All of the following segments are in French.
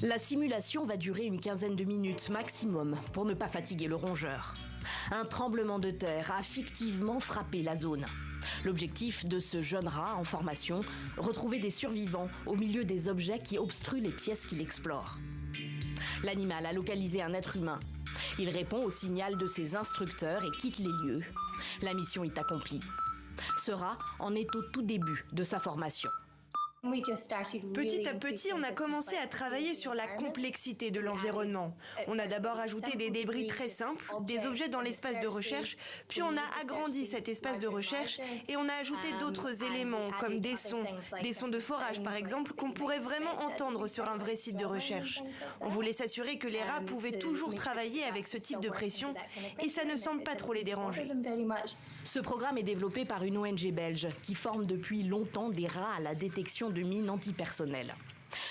La simulation va durer une quinzaine de minutes maximum pour ne pas fatiguer le rongeur. Un tremblement de terre a fictivement frappé la zone. L'objectif de ce jeune rat en formation, retrouver des survivants au milieu des objets qui obstruent les pièces qu'il explore. L'animal a localisé un être humain. Il répond au signal de ses instructeurs et quitte les lieux. La mission est accomplie. Ce rat en est au tout début de sa formation. Petit à petit, on a commencé à travailler sur la complexité de l'environnement. On a d'abord ajouté des débris très simples, des objets dans l'espace de recherche, puis on a agrandi cet espace de recherche et on a ajouté d'autres éléments comme des sons de forage par exemple, qu'on pourrait vraiment entendre sur un vrai site de recherche. On voulait s'assurer que les rats pouvaient toujours travailler avec ce type de pression et ça ne semble pas trop les déranger. Ce programme est développé par une ONG belge qui forme depuis longtemps des rats à la détection de mines antipersonnelles.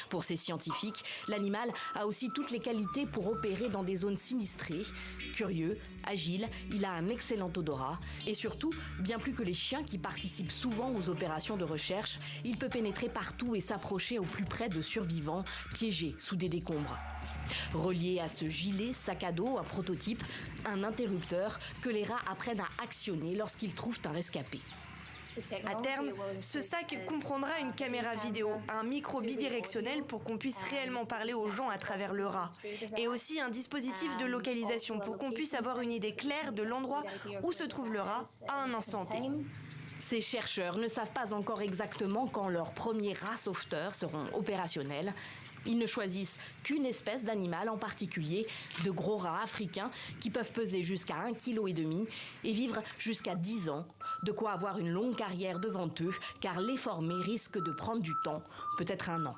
Pour ces scientifiques, l'animal a aussi toutes les qualités pour opérer dans des zones sinistrées. Curieux, agile, il a un excellent odorat et surtout, bien plus que les chiens qui participent souvent aux opérations de recherche, il peut pénétrer partout et s'approcher au plus près de survivants piégés sous des décombres. Relié à ce gilet sac à dos, un prototype, un interrupteur que les rats apprennent à actionner lorsqu'ils trouvent un rescapé. À terme, ce sac comprendra une caméra vidéo, un micro bidirectionnel pour qu'on puisse réellement parler aux gens à travers le rat, et aussi un dispositif de localisation pour qu'on puisse avoir une idée claire de l'endroit où se trouve le rat à un instant T. Ces chercheurs ne savent pas encore exactement quand leurs premiers rats sauveteurs seront opérationnels. Ils ne choisissent qu'une espèce d'animal en particulier, de gros rats africains qui peuvent peser jusqu'à 1,5 kg et vivre jusqu'à 10 ans. De quoi avoir une longue carrière devant eux, car les former risque de prendre du temps, peut-être 1 an.